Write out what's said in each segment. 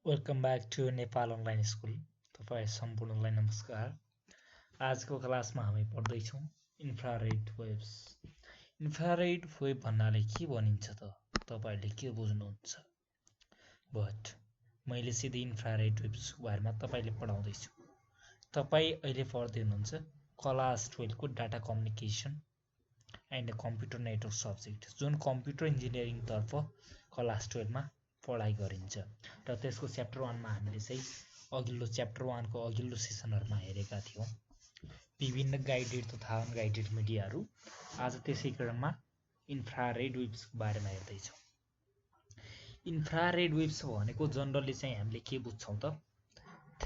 Welcome back to Nepal online school. तपाईँ सम्पूर्णलाई नमस्कार। आजको क्लासमा हामी पढ्दैछौँ इन्फ्रारेड वेव्स। इन्फ्रारेड वेभ भन्नाले के भनिन्छ त तपाईहरुले के बुझ्नुहुन्छ? बट मैले सिधै इन्फ्रारेड वेव्सको बारेमा तपाईले पढाउँदैछु। तपाई अहिले पढ्दै हुनुहुन्छ क्लास 12 को data communication and computer network subject, जुन कम्प्युटर इन्जिनियरिङ तर्फ क्लास 12 मा पढाइ गरिन्छ र त्यसको च्याप्टर 1 मा हामीले चाहिँ अघिल्लो च्याप्टर 1 को अघिल्लो सेसनहरुमा हेरेका थियौं विभिन्न गाइडेड तथा अनगाइडेड मिडियाहरु। आज त्यसै क्रममा इन्फ्रारेड वेव्सको बारेमा हेर्दै छौं। इन्फ्रारेड वेव्स भनेको जनरली चाहिँ हामीले के बुझ्छौं त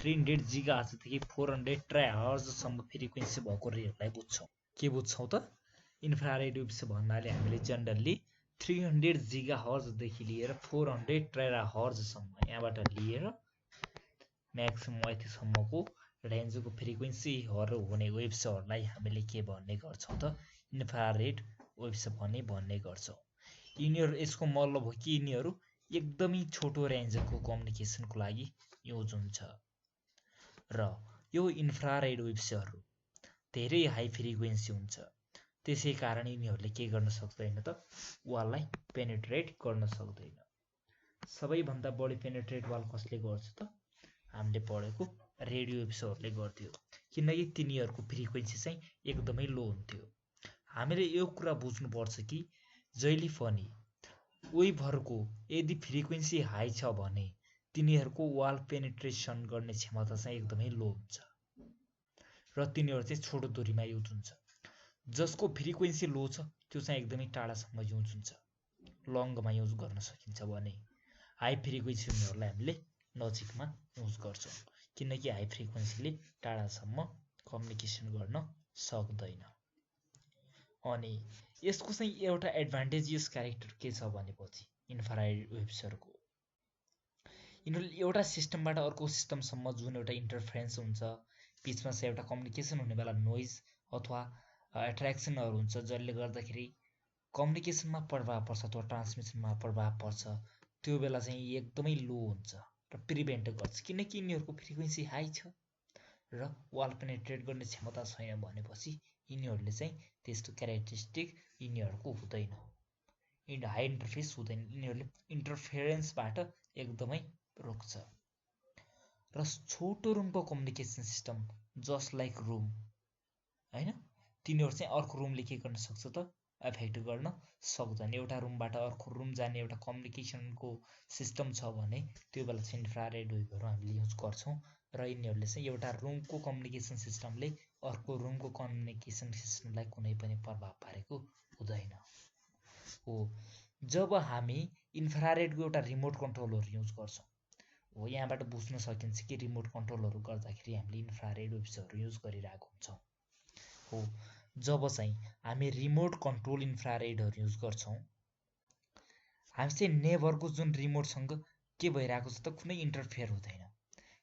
300 GHz देखि 400 THz सम्म फ्रिक्वेन्सी भएको रेलाई बुझ्छौं। के बुझ्छौं त इन्फ्रारेड वेव्स भन्नाले हामीले जनरली 300 GHz देखि लिएर 400 THz सम्म, यहाँबाट लिएर म्याक्सिमम यतिसम्मको रेन्जको फ्रिक्वेन्सीहरु हुने वेव्सहरुलाई हामीले के भन्ने गर्छौं त इन्फ्रारेड वेव्स भन्ने गर्छौं। यिनीहरु यसको मतलब हो कि यिनीहरु एकदमै छोटो रेन्जको कम्युनिकेसनको लागि युज हुन्छ र यो इन्फ्रारेड वेव्सहरु धेरै हाई फ्रिक्वेन्सी हुन्छ। त्यसै कारण यिनीहरुले के गर्न सक्दैन त वाललाई पेनिट्रेट गर्न सक्दैन। सबैभन्दा बढी पेनिट्रेट वाल कसले गर्छ त हामीले पढेको रेडियो वेव्सहरुले गर्थ्यो, किनकि तिनीहरुको फ्रिक्वेन्सी चाहिँ एकदमै लो हुन्थ्यो। हामीले यो कुरा बुझ्नु पर्छ कि जहिले पनि वेभहरुको यदि फ्रिक्वेन्सी हाई छ भने तिनीहरुको वाल पेनिट्रेसन गर्ने क्षमता चाहिँ एकदमै लो हुन्छ र तिनीहरु चाहिँ छोटो दूरीमा युज हुन्छ। जसको फ्रिक्वेन्सी लो छ त्यो चाहिँ एकदमै टाढासम्म युज हुन्छ, लङमा युज गर्न सकिन्छ भने हाई फ्रिक्वेन्सी हुनेहरुलाई हामीले नजिकमा युज गर्छौं, किनकि हाई फ्रिक्वेन्सीले टाढासम्म कम्युनिकेसन गर्न सक्दैन। अनि यसको चाहिँ एउटा एडभान्टेजियस क्यारेक्टर के छ भनेपछि इन्फ्रारेड वेव्सहरुको यिनीहरुले एउटा सिस्टमबाट अर्को सिस्टमसम्म जुन एउटा इन्टरफेरेन्स हुन्छ, बीचमा चाहिँ एउटा कम्युनिकेसन हुने बेला नोइज अथवा एट्र्याक्सनहरु हुन्छ जसले गर्दाखेरि कम्युनिकेसनमा प्रभाव पर्छ अथवा ट्रान्समिसनमा प्रभाव पर्छ, त्यो बेला चाहिँ एकदमै लो हुन्छ र प्रिभेन्ट गर्छ, किनकि यिनीहरुको फ्रिक्वेन्सी हाई छ र वाल पेनिट्रेट गर्ने क्षमता छैन भनेपछि यिनीहरुले चाहिँ त्यस्तो क्यारेक्टरिस्टिक यिनीहरुको हुँदैन। हाई इन्टरफेस हुँदैन, यिनीहरुले इन्टरफेरेन्सबाट एकदमै रोक्छ। र छोटो रुमको communication system just like room हैन, तिनीहरु चाहिँ अर्को रुमले के गर्न सक्छ त एफेक्ट गर्न सक्दैन। एउटा रुमबाट अर्को रुम जाने एउटा कम्युनिकेसनको सिस्टम छ भने त्यो बेला चाहिँ इन्फ्रारेड वेभहरु हामीले युज गर्छौं र यिनीहरुले चाहिँ एउटा रुमको कम्युनिकेसन सिस्टमले अर्को रुमको कम्युनिकेसन सिस्टमलाई कुनै पनि प्रभाव पारेको हुँदैन। हो, जब हामी इन्फ्रारेडको एउटा रिमोट कन्ट्रोलहरु युज गर्छौं, हो यहाँबाट बुझ्न सकिन्छ कि रिमोट कन्ट्रोलहरु गर्दाखेरि हामीले इन्फ्रारेड वेव्सहरु युज गरिरहेको हुन्छौं। हो, जब चाहिँ हामी रिमोट कन्ट्रोल इन्फ्रारेडहरु युज गर्छौं, हामी चाहिँ नेभरको जुन रिमोटसँग के भइरहेको छ त कुनै इन्टरफेयर हुँदैन,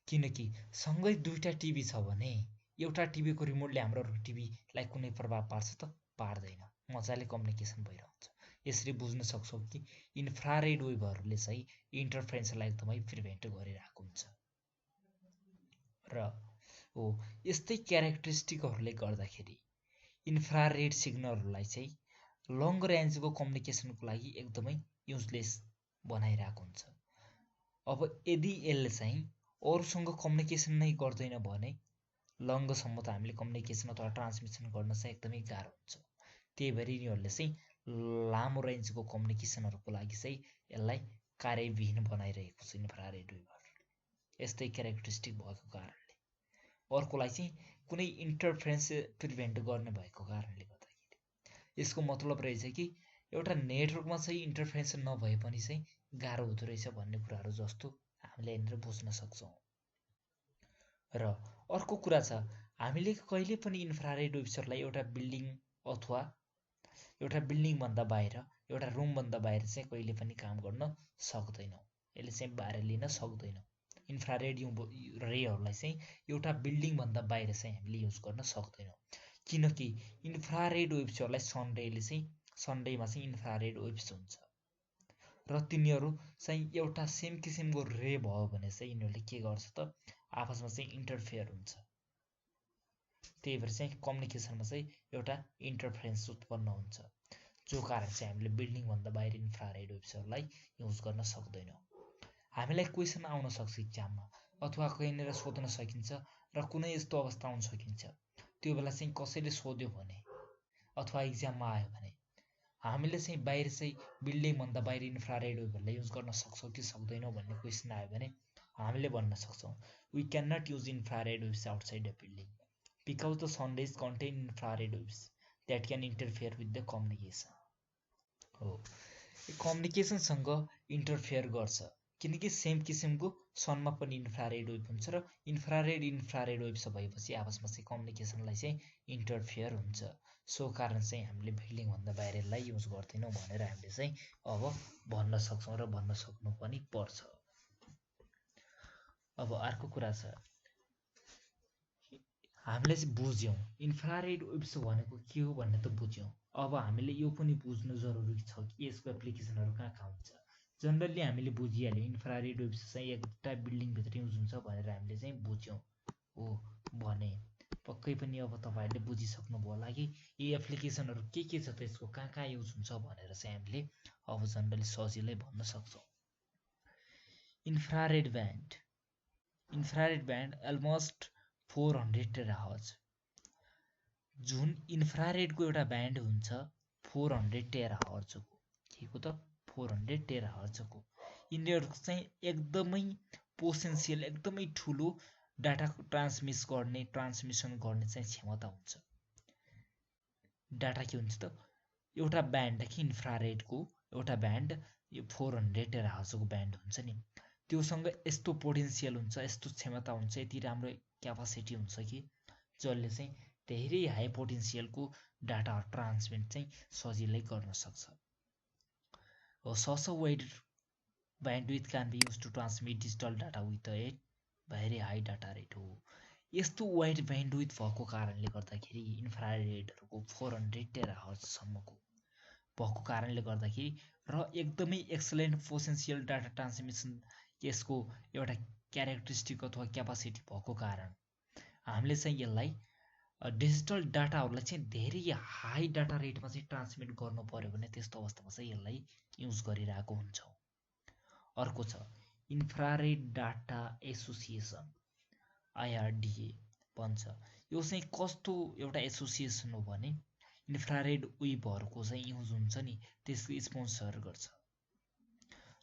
किनकि सँगै दुईटा टिभी छ भने एउटा टिभीको रिमोटले हाम्रो टिभीलाई कुनै प्रभाव पार्छ त पार्दैन, मजाले कम्युनिकेसन भइरहन्छ। यसरी बुझ्न सक्छौं कि इन्फ्रारेड वेभहरुले चाहिँ इन्टरफेरेन्सलाई एकदमै प्रिभेन्ट गरिरहेको हुन्छ र हो यस्तै क्यारेक्टरिस्टिकहरुले गर्दाखेरि इन्फ्रारेड सिग्नलहरुलाई चाहिँ लङ रेन्जको कम्युनिकेसनको लागि एकदमै युजलेस बनाइरहेको हुन्छ। अब यदि यसले चाहिँ अरूसँग कम्युनिकेसन नै गर्दैन भने लङसम्म त हामीले कम्युनिकेसन अथवा ट्रान्समिसन गर्न चाहिँ एकदमै गाह्रो हुन्छ। त्यही भएर यिनीहरुले चाहिँ लामो रेन्जको कम्युनिकेसनहरुको लागि चाहिँ यसलाई कार्यविहीन बनाइरहेको छ इन्फ्रारेड वेभहरुले, यस्तै क्यारेक्टरिस्टिक भएको कारणले अर्कोलाई चाहिँ कुनै इन्टरफेरेन्स प्रिभेन्ट गर्ने भएको कारणले गर्दाखेरि। यसको मतलब रहेछ कि एउटा नेटवर्कमा चाहिँ इन्टरफेरेन्स नभए पनि चाहिँ गाह्रो हुँदो रहेछ भन्ने कुराहरु जस्तो हामीले यहाँनिर बुझ्न सक्छौं। र अर्को कुरा छ, हामीले कहिले पनि इन्फ्रारेड वेव्सहरुलाई एउटा बिल्डिङ अथवा एउटा बिल्डिङ भन्दा बाहिर एउटा रुम भन्दा बाहिर चाहिँ कहिले पनि काम गर्न सक्दैनौं, यसले चाहिँ बाहिर लिन सक्दैन। इन्फ्रारेड रेहरुलाई चाहिँ एउटा बिल्डिङ भन्दा बाहिर चाहिँ हामीले युज गर्न सक्दैनौं, किनकि इन्फ्रारेड वेव्सहरुलाई सनरेले चाहिँ सनरेमा चाहिँ इन्फ्रारेड वेव्स हुन्छ र तिनीहरू चाहिँ एउटा सेम किसिमको रे भयो भने चाहिँ यिनीहरूले के गर्छ त आपसमा चाहिँ इन्टरफेयर हुन्छ। त्यही भएर चाहिँ कम्युनिकेसनमा चाहिँ एउटा इन्टरफेरेन्स उत्पन्न हुन्छ, जो कारण चाहिँ हामीले बिल्डिङभन्दा बाहिर इन्फ्रारेड वेभ्सहरूलाई युज गर्न सक्दैनौँ। हामीलाई क्वेसन आउन सक्छ इक्जाममा अथवा कहीँनिर सोध्न सकिन्छ र कुनै यस्तो अवस्था आउन सकिन्छ त्यो बेला चाहिँ कसैले सोध्यो भने अथवा इक्जाममा आयो भने हामीले चाहिँ बाहिर चाहिँ बिल्डिङभन्दा बाहिर इन्फ्रारेड वेभहरूलाई युज गर्न सक्छौँ कि सक्दैनौँ भन्ने क्वेसन आयो भने हामीले भन्न सक्छौँ we can not use infrared waves outside the building because the sun rays contain infrared waves that can interfere with the communication. हो, कम्युनिकेसनसँग इन्टरफेयर गर्छ किनकि सेम किसिमको सनमा पनि इन्फ्रारेड वेभ हुन्छ र इन्फ्रारेड वेभ भएपछि आपसमा चाहिँ कम्युनिकेसनलाई चाहिँ इन्टरफेयर हुन्छ। सो कारण चाहिँ हामीले बिल्डिङभन्दा बाहिर यसलाई युज गर्दैनौँ भनेर हामीले चाहिँ अब भन्न सक्छौँ र भन्न सक्नु पनि पर्छ। अब अर्को कुरा छ, हामीले चाहिँ बुझ्यौँ इन्फ्रारेड वेभ्स भनेको के हो भन्ने त बुझ्यौँ। अब हामीले यो पनि बुझ्नु जरुरी छ कि यसको एप्लिकेसनहरू कहाँ कहाँ हुन्छ। जनरली हामीले बुझिहाल्यौँ इन्फ्रारेड वेभ्स चाहिँ एउटा बिल्डिङभित्र युज हुन्छ भनेर हामीले चाहिँ बुझ्यौँ हो भने पक्कै पनि अब तपाईँहरूले बुझिसक्नुभयो होला कि यी एप्लिकेसनहरू के छ त यसको कहाँ कहाँ युज हुन्छ भनेर चाहिँ हामीले अब जनरली सजिलै भन्न सक्छौँ। इन्फ्रारेड ब्यान्ड अलमोस्ट 400 टेराहर्ज, जुन इन्फ्रारेडको एउटा ब्यान्ड हुन्छ 400 टेराहर्जको, के को त 400 टेराहर्जको। यिनीहरूको चाहिँ एकदमै पोटेन्सियल एकदमै ठुलो डाटा ट्रान्समिसन गर्ने चाहिँ क्षमता हुन्छ। डाटा के हुन्छ त एउटा ब्यान्ड कि इन्फ्रारेडको एउटा ब्यान्ड यो 400 टेराहर्जको ब्यान्ड हुन्छ नि, त्योसँग यस्तो पोटेन्सियल हुन्छ, यस्तो क्षमता हुन्छ, यति राम्रो क्यापासिटी हुन्छ कि जसले चाहिँ धेरै हाई पोटेन्सियलको डाटा ट्रान्समिट चाहिँ सजिलै गर्न सक्छ। Such a wide bandwidth can be used to transmit digital data with a very high data rate हो। यस्तो वाइड ब्यान्डविथ भएको कारणले गर्दाखेरि इन्फ्रारेडहरूको 400 टेराहर्जसम्मको भएको कारणले गर्दाखेरि र एकदमै एक्सलेन्ट पोटेन्सियल डाटा ट्रान्समिसन यसको एउटा क्यारेक्टरिस्टिक अथवा क्यापासिटी भएको कारण हामीले चाहिँ यसलाई डिजिटल डाटाहरूलाई चाहिँ धेरै हाई डाटा रेटमा चाहिँ ट्रान्समिट गर्नु पर्यो भने त्यस्तो अवस्थामा चाहिँ यसलाई युज गरिरहेको हुन्छौँ। अर्को छ इन्फ्रारेड डाटा एसोसिएसन, IRDA भन्छ। यो चाहिँ कस्तो एउटा एसोसिएसन हो भने इन्फ्रारेड वेभहरूको चाहिँ युज हुन्छ नि त्यसको स्पोन्सर गर्छ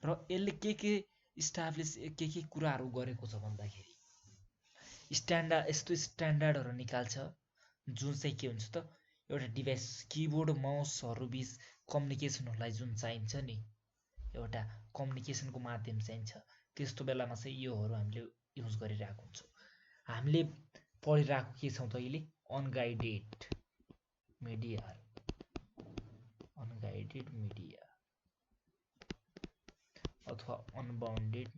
र यसले के इस्टाब्लिस के कुराहरू गरेको छ भन्दाखेरि यस्तो स्ट्यान्डर्डहरू निकाल्छ जुन चाहिँ के हुन्छ त एउटा डिभाइस किबोर्ड माउसहरू बीच कम्युनिकेसनहरूलाई जुन चाहिन्छ नि एउटा कम्युनिकेसनको माध्यम चाहिन्छ त्यस्तो बेलामा चाहिँ योहरू हामीले युज गरिरहेको हुन्छौँ। हामीले पढिरहेको के छौँ त अहिले अनगाइडेड मिडिया अथवा अनबाउन्डेड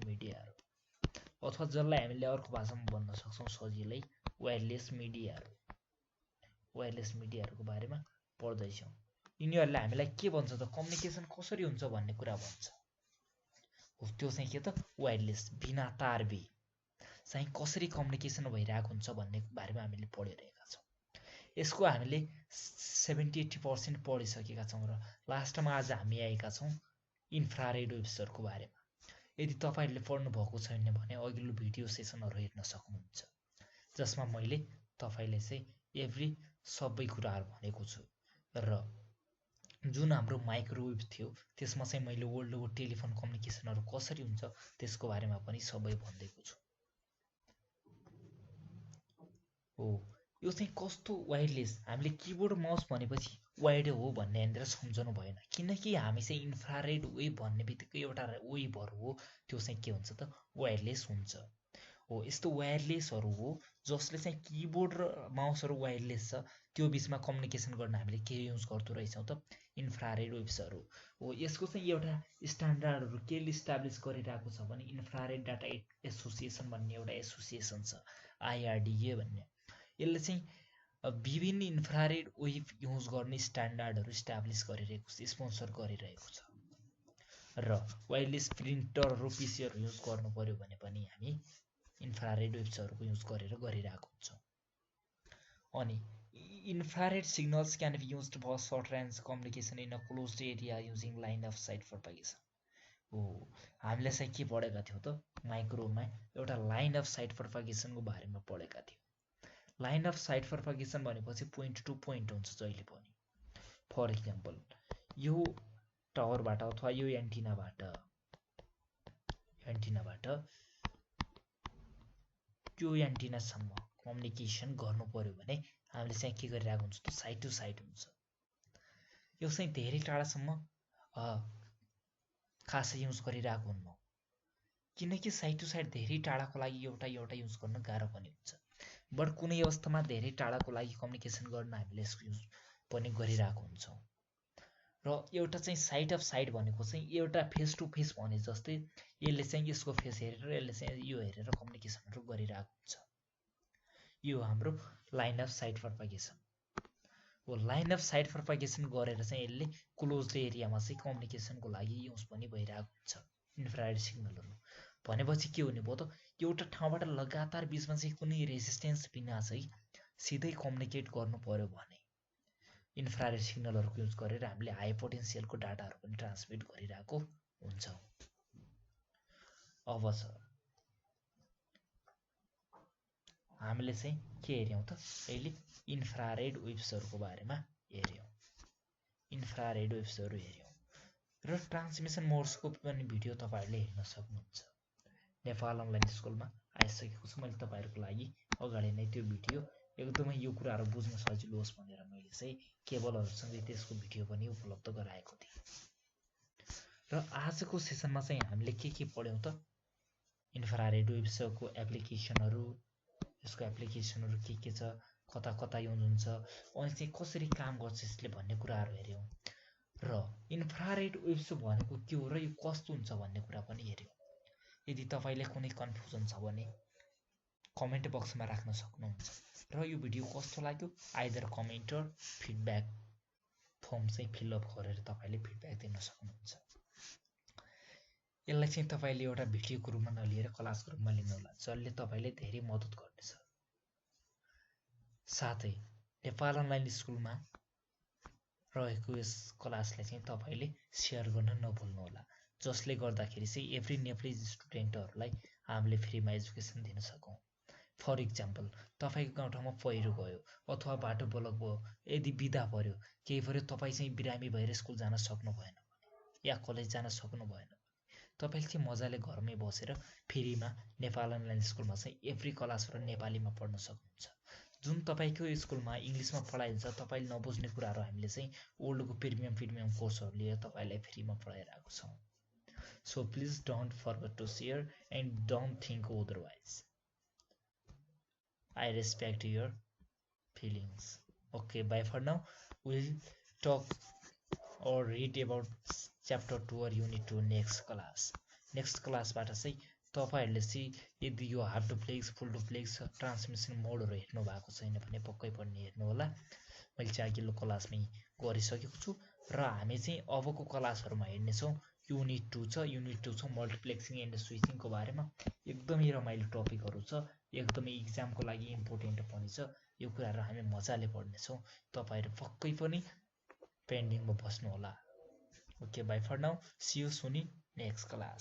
मिडियाहरू अथवा जसलाई हामीले अर्को भाषामा भन्न सक्छौँ सजिलै वायरलेस मिडियाहरूको बारेमा पढ्दैछौँ। यिनीहरूले हामीलाई के भन्छ त कम्युनिकेसन कसरी हुन्छ भन्ने कुरा भन्छ। त्यो चाहिँ के त वायरलेस बिना तारबे चाहिँ कसरी कम्युनिकेसन भइरहेको हुन्छ भन्ने बारेमा हामीले पढिरहेका छौँ। यसको हामीले 70-80% पढिसकेका छौँ र लास्टमा आज हामी आएका छौँ इन्फ्रारेड वेभ्सहरूको बारेमा। यदि तपाईँहरूले पढ्नु भएको छैन भने अघिल्लो भिडियो सेसनहरू हेर्न सक्नुहुन्छ जसमा मैले तपाईँले चाहिँ सबै कुराहरू भनेको छु र जुन हाम्रो माइक्रोवेभ थियो त्यसमा चाहिँ मैले वर्ल्डको टेलिफोन कम्युनिकेसनहरू कसरी हुन्छ त्यसको बारेमा पनि सबै भनिदिएको छु। हो, यो चाहिँ कस्तो वायरलेस, हामीले किबोर्ड माउस भनेपछि वाइड हो भन्ने यहाँनिर सम्झनु भएन किनकि हामी चाहिँ इन्फ्रारेड वेभ भन्ने बित्तिकै एउटा वेभहरू हो त्यो चाहिँ के हुन्छ त वायरलेस हुन्छ। हो, यस्तो वायरलेसहरू हो जसले चाहिँ किबोर्ड र माउसहरू वायरलेस छ त्यो बिचमा कम्युनिकेसन गर्न हामीले के युज गर्दो रहेछौँ त इन्फ्रारेड वेभ्सहरू हो। यसको चाहिँ एउटा स्ट्यान्डर्डहरू के इस्टाब्लिस गरिरहेको छ भने इन्फ्रारेड डाटा एसोसिएसन भन्ने एउटा एसोसिएसन छ IRDA भन्ने। यसले चाहिँ विभिन्न इन्फ्रारेड वेभ युज गर्ने स्ट्यान्डर्डहरू इस्टाब्लिस गरिरहेको छ, स्पोन्सर गरिरहेको छ। र वायरलेस प्रिन्टरहरू पिसीहरू युज गर्नु पर्यो भने पनि हामी इन्फ्रारेड वेभ्सहरूको युज गरिरहेको हुन्छौँ। अनि infrared signals can be used for short range communication in a closed area using line of sight propagation. हो, हामीले चाहिँ के पढेका थियौँ त माइक्रोमा एउटा लाइन अफ साइट प्रोपागेसनको बारेमा पढेका थियौँ। लाइन अफ साइट प्रोपागेसन भनेपछि पोइन्ट टु पोइन्ट हुन्छ जहिले पनि। फर इक्जाम्पल यो टावरबाट अथवा यो एन्टिनाबाट त्यो एन्टिनासम्म कम्युनिकेसन गर्नु पर्यो भने हामीले चाहिँ के गरिरहेको हुन्छ त साइड टु साइड हुन्छ। यो चाहिँ धेरै टाढासम्म खासै युज गरिरहेको हुन्न, किनकि साइड टु साइड धेरै टाढाको लागि एउटा युज गर्न गाह्रो पनि हुन्छ। बट कुनै अवस्थामा धेरै टाढाको लागि कम्युनिकेसन गर्न हामीले यसको युज पनि गरिरहेको हुन्छौँ। र एउटा चाहिँ साइड अफ साइड भनेको चाहिँ एउटा फेस टु फेस भने जस्तै यसले चाहिँ यसको फेस हेरेर यसले चाहिँ यो हेरेर कम्युनिकेसनहरू गरिरहेको हुन्छ। यो हाम्रो लाइन अफ साइट प्रोपागेसन हो। लाइन अफ साइट प्रोपागेसन गरेर चाहिँ यसले क्लोज्ड एरियामा चाहिँ कम्युनिकेसनको लागि युज पनि भइरहेको हुन्छ इन्फ्रारेड सिग्नलहरू। भनेपछि के हुने भयो त एउटा ठाउँबाट लगातार बिचमा चाहिँ कुनै रेजिस्टेन्स बिना चाहिँ सिधै कम्युनिकेट गर्नु पर्यो भने इन्फ्रारेड सिग्नलहरूको युज गरेर हामीले हाई पोटेन्सियलको डाटाहरू पनि ट्रान्समिट गरिरहेको हुन्छौँ। अब हामीले चाहिँ के हेर्यौँ त अहिले इन्फ्रारेड वेभ्सहरूको बारेमा हेर्यौँ, इन्फ्रारेड वेभ्सहरू हेर्यौँ। र ट्रान्समिसन मोड्सको पनि भिडियो तपाईँहरूले हेर्न सक्नुहुन्छ। नेपाल अनलाइन स्कुलमा आइसकेको छ। मैले तपाईँहरूको लागि अगाडि नै त्यो भिडियो एकदमै यो कुराहरू बुझ्न सजिलो होस् भनेर मैले चाहिँ केबलहरूसँगै त्यसको भिडियो पनि उपलब्ध गराएको थिएँ। र आजको सेसनमा चाहिँ हामीले के पढ्यौँ त इन्फ्रारेड वेभ्सको एप्लिकेसनहरू, यसको एप्लिकेसनहरू के छ, कता कता युज हुन्छ, अनि चाहिँ कसरी काम गर्छ यसले भन्ने कुराहरू हेर्यौँ। र इन्फ्रारेड वेभ्स भनेको के हो र यो कस्तो हुन्छ भन्ने कुरा पनि हेर्यौँ। यदि तपाईँले कुनै कन्फ्युजन छ भने कमेन्ट बक्समा राख्न सक्नुहुन्छ। र यो भिडियो कस्तो लाग्यो आइदर कमेन्ट र फिडब्याक फर्म चाहिँ फिलअप गरेर तपाईँले फिडब्याक दिन सक्नुहुन्छ। यसलाई चाहिँ तपाईँले एउटा भिडियोको रूपमा नलिएर क्लासको रूपमा लिनुहोला, जसले तपाईँले धेरै मद्दत गर्नेछ। साथै नेपाल अनलाइन स्कुलमा रहेको यस क्लासलाई चाहिँ तपाईँले सेयर गर्न नभुल्नुहोला, जसले गर्दाखेरि चाहिँ एभ्री नेपाली स्टुडेन्टहरूलाई हामीले फ्रीमा एजुकेसन दिन सकौँ। फर इक्जाम्पल तपाईँको गाउँठाउँमा पहिरो गयो अथवा बाटो ब्लक भयो, यदि बिदा पर्यो केही पर्यो, तपाईँ चाहिँ बिरामी भएर स्कुल जान सक्नु भएन भने या कलेज जान सक्नु भएन भने तपाईँले चाहिँ मजाले घरमै बसेर फ्रीमा नेपाल अनलाइन स्कुलमा चाहिँ एभ्री क्लासबाट नेपालीमा पढ्न सक्नुहुन्छ। जुन तपाईँको स्कुलमा इङ्ग्लिसमा पढाइन्छ तपाईँले नबुझ्ने कुराहरू हामीले चाहिँ ओल्डको प्रिमियम कोर्सहरू लिएर तपाईँलाई फ्रीमा पढाइरहेको छौँ। So please don't forget to share and don't think otherwise. I respect your feelings. Okay, bye for now. We'll talk or read about chapter 2 or unit 2 next class. Next class बाट चाहिँ तपाईहरुले चाहिँ यदि यो हाफ डुप्लेक्स फुल duplex transmission मोडहरु हेर्नु भएको छैन भने पक्कै पनि हेर्नु होला। मैले चाहिँ अघिल्लो क्लासमै गरिसकेको छु र हामी चाहिँ अबको क्लासहरुमा हेर्ने छौं युनिट 2 छ। युनिट 2 छ मल्टिप्लेक्सिङ एन्ड स्विचिङको बारेमा। एकदमै रमाइलो टपिकहरु छ, एकदमै एक्जामको लागि इम्पोर्टेन्ट पनि छ। यो कुराहरु हामी मजाले पढ्ने छौं। तपाईहरु पक्कै पनि पेन्डिङमा बस्नु होला। Okay, bye for now, see you soon in next class.